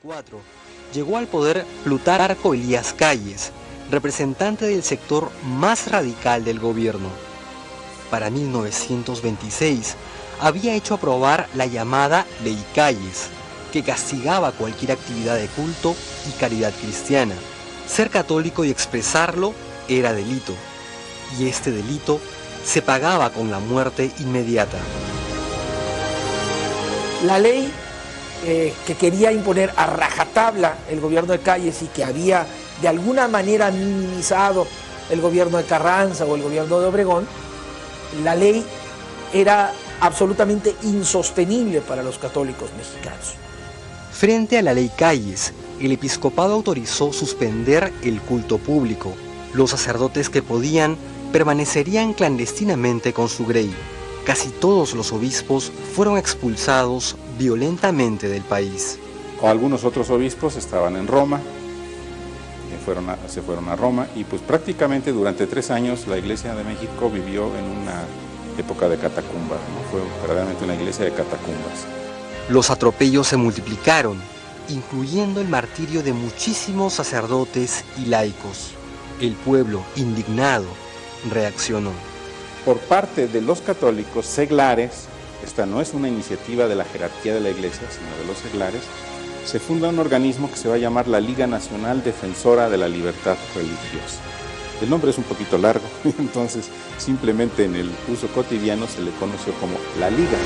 1904, llegó al poder Plutarco Elías Calles, representante del sector más radical del gobierno. Para 1926, había hecho aprobar la llamada Ley Calles, que castigaba cualquier actividad de culto y caridad cristiana. Ser católico y expresarlo era delito, y este delito se pagaba con la muerte inmediata. La ley que quería imponer a rajatabla el gobierno de Calles y que había de alguna manera minimizado el gobierno de Carranza o el gobierno de Obregón, la ley era absolutamente insostenible para los católicos mexicanos. Frente a la ley Calles, el episcopado autorizó suspender el culto público. Los sacerdotes que podían permanecerían clandestinamente con su grey. Casi todos los obispos fueron expulsados violentamente del país. Algunos otros obispos estaban en Roma, se fueron a Roma y pues prácticamente durante 3 años la Iglesia de México vivió en una época de catacumbas, ¿no? Fue verdaderamente una iglesia de catacumbas. Los atropellos se multiplicaron, incluyendo el martirio de muchísimos sacerdotes y laicos. El pueblo, indignado, reaccionó. Por parte de los católicos seglares, esta no es una iniciativa de la jerarquía de la Iglesia, sino de los seglares, se funda un organismo que se va a llamar la Liga Nacional Defensora de la Libertad Religiosa. El nombre es un poquito largo, entonces simplemente en el uso cotidiano se le conoció como la Liga.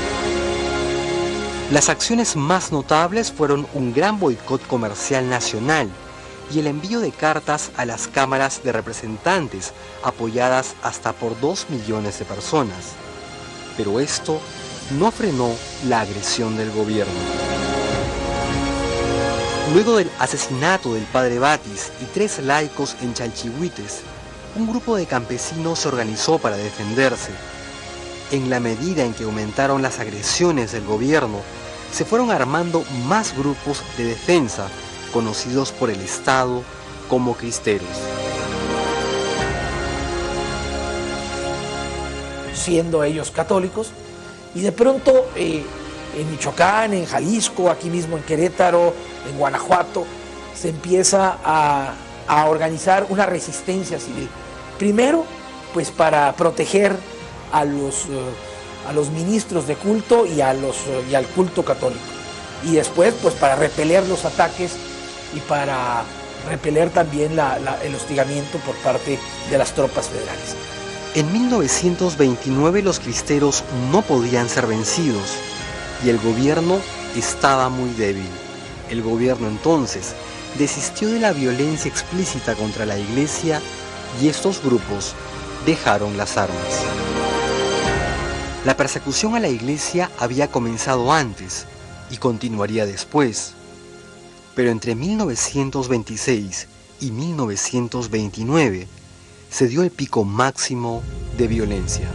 Las acciones más notables fueron un gran boicot comercial nacional y el envío de cartas a las cámaras de representantes, apoyadas hasta por 2 millones de personas. Pero esto no frenó la agresión del gobierno. Luego del asesinato del padre Batis y 3 laicos en Chalchihuites, un grupo de campesinos se organizó para defenderse. En la medida en que aumentaron las agresiones del gobierno, se fueron armando más grupos de defensa, conocidos por el Estado como cristeros. Siendo ellos católicos, y de pronto en Michoacán, en Jalisco, aquí mismo en Querétaro, en Guanajuato, se empieza a organizar una resistencia civil. Primero, pues para proteger a los ministros de culto y al culto católico. Y después, pues para repeler los ataques y para repeler también el hostigamiento por parte de las tropas federales. En 1929 los cristeros no podían ser vencidos y el gobierno estaba muy débil. El gobierno entonces desistió de la violencia explícita contra la iglesia y estos grupos dejaron las armas. La persecución a la iglesia había comenzado antes y continuaría después. Pero entre 1926 y 1929 se dio el pico máximo de violencia.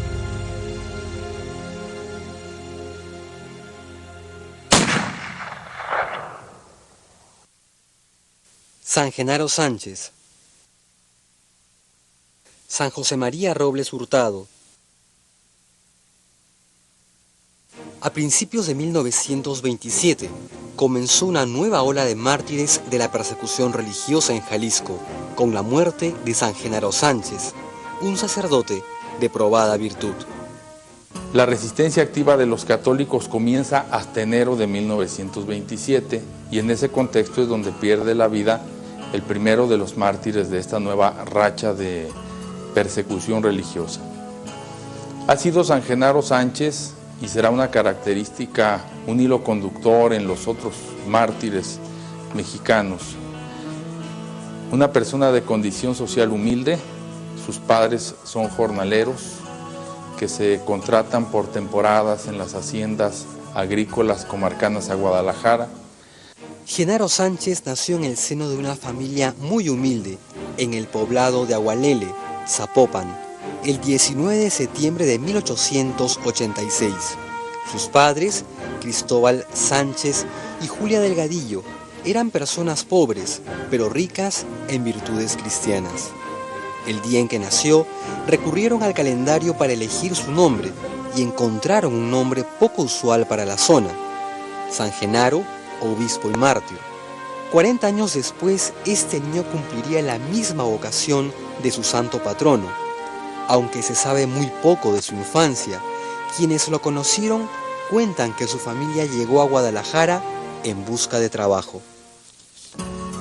San Genaro Sánchez, San José María Robles Hurtado. A principios de 1927 comenzó una nueva ola de mártires de la persecución religiosa en Jalisco, con la muerte de San Genaro Sánchez, un sacerdote de probada virtud. La resistencia activa de los católicos comienza hasta enero de 1927 y en ese contexto es donde pierde la vida el primero de los mártires de esta nueva racha de persecución religiosa. Ha sido San Genaro Sánchez y será una característica, un hilo conductor en los otros mártires mexicanos. Una persona de condición social humilde, sus padres son jornaleros que se contratan por temporadas en las haciendas agrícolas comarcanas a Guadalajara. Genaro Sánchez nació en el seno de una familia muy humilde en el poblado de Agualele, Zapopan, el 19 de septiembre de 1886. Sus padres, Cristóbal Sánchez y Julia Delgadillo, eran personas pobres, pero ricas en virtudes cristianas. El día en que nació, recurrieron al calendario para elegir su nombre y encontraron un nombre poco usual para la zona: San Genaro, obispo y mártir. 40 años después, este niño cumpliría la misma vocación de su santo patrono. Aunque se sabe muy poco de su infancia, quienes lo conocieron cuentan que su familia llegó a Guadalajara en busca de trabajo.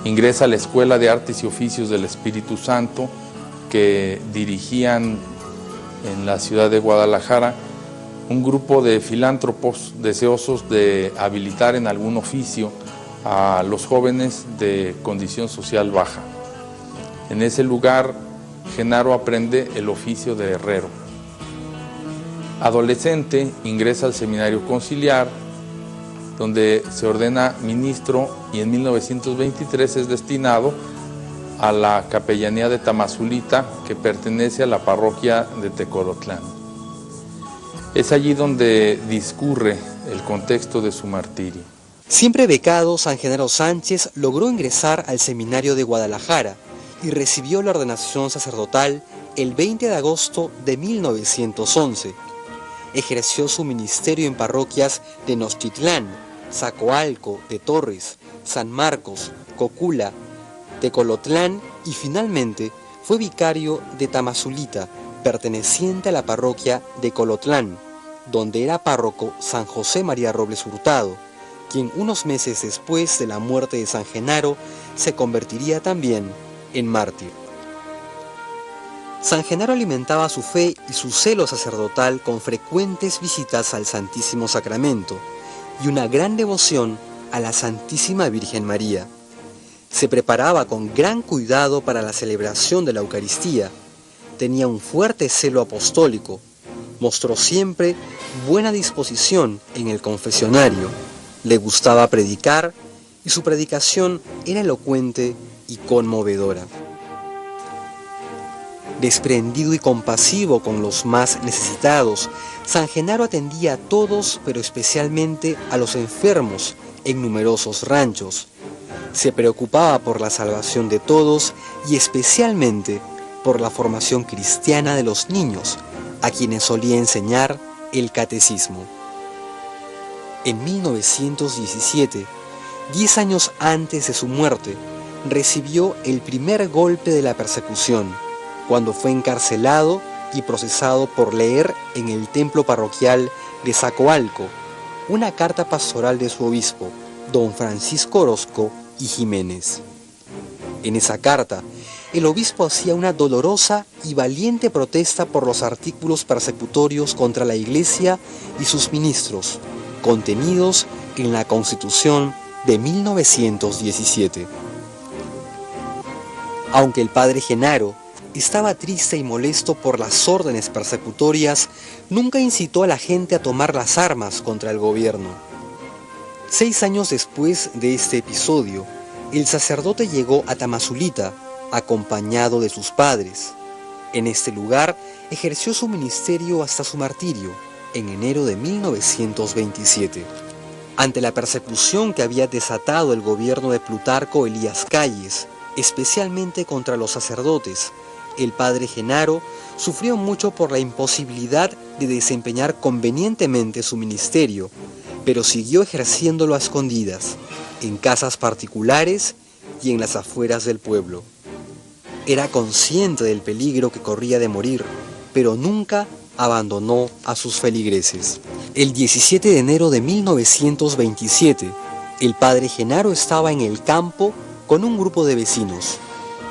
Ingresa a la Escuela de Artes y Oficios del Espíritu Santo, que dirigían en la ciudad de Guadalajara un grupo de filántropos deseosos de habilitar en algún oficio a los jóvenes de condición social baja. En ese lugar, Genaro aprende el oficio de herrero. Adolescente, ingresa al seminario conciliar, donde se ordena ministro y en 1923 es destinado a la capellanía de Tamazulita, que pertenece a la parroquia de Tecolotlán. Es allí donde discurre el contexto de su martirio. Siempre becado, San Genaro Sánchez logró ingresar al seminario de Guadalajara y recibió la ordenación sacerdotal el 20 de agosto de 1911. Ejerció su ministerio en parroquias de Tenochtitlán, Zacoalco de Torres, San Marcos, Cocula, Tecolotlán y finalmente fue vicario de Tamazulita, perteneciente a la parroquia de Colotlán, donde era párroco San José María Robles Hurtado, quien unos meses después de la muerte de San Genaro se convertiría también en mártir. San Genaro alimentaba su fe y su celo sacerdotal con frecuentes visitas al Santísimo Sacramento y una gran devoción a la Santísima Virgen María. Se preparaba con gran cuidado para la celebración de la Eucaristía, tenía un fuerte celo apostólico, mostró siempre buena disposición en el confesionario, le gustaba predicar y su predicación era elocuente y conmovedora. Desprendido y compasivo con los más necesitados, San Genaro atendía a todos, pero especialmente a los enfermos en numerosos ranchos. Se preocupaba por la salvación de todos y especialmente por la formación cristiana de los niños, a quienes solía enseñar el catecismo. En 1917, 10 años antes de su muerte, recibió el primer golpe de la persecución, cuando fue encarcelado y procesado por leer en el templo parroquial de Zacoalco una carta pastoral de su obispo, don Francisco Orozco y Jiménez. En esa carta, el obispo hacía una dolorosa y valiente protesta por los artículos persecutorios contra la Iglesia y sus ministros, contenidos en la Constitución de 1917. Aunque el padre Genaro estaba triste y molesto por las órdenes persecutorias, nunca incitó a la gente a tomar las armas contra el gobierno. 6 años después de este episodio, el sacerdote llegó a Tamazulita, acompañado de sus padres. En este lugar ejerció su ministerio hasta su martirio, en enero de 1927. Ante la persecución que había desatado el gobierno de Plutarco Elías Calles, especialmente contra los sacerdotes, el padre Genaro sufrió mucho por la imposibilidad de desempeñar convenientemente su ministerio, pero siguió ejerciéndolo a escondidas, en casas particulares y en las afueras del pueblo. Era consciente del peligro que corría de morir, pero nunca abandonó a sus feligreses. El 17 de enero de 1927, el padre Genaro estaba en el campo con un grupo de vecinos.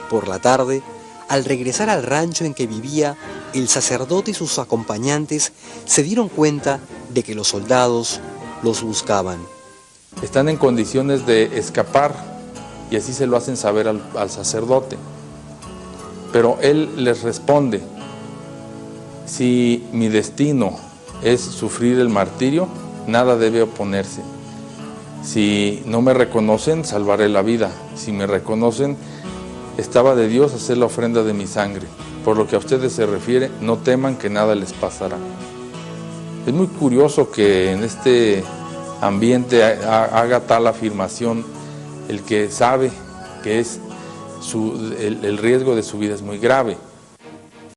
Por la tarde, al regresar al rancho en que vivía, el sacerdote y sus acompañantes se dieron cuenta de que los soldados los buscaban. Están en condiciones de escapar y así se lo hacen saber al sacerdote. Pero él les responde: si mi destino es sufrir el martirio, nada debe oponerse. Si no me reconocen, salvaré la vida. Si me reconocen, estaba de Dios hacer la ofrenda de mi sangre. Por lo que a ustedes se refiere, no teman que nada les pasará. Es muy curioso que en este ambiente haga tal afirmación el que sabe que el riesgo de su vida es muy grave.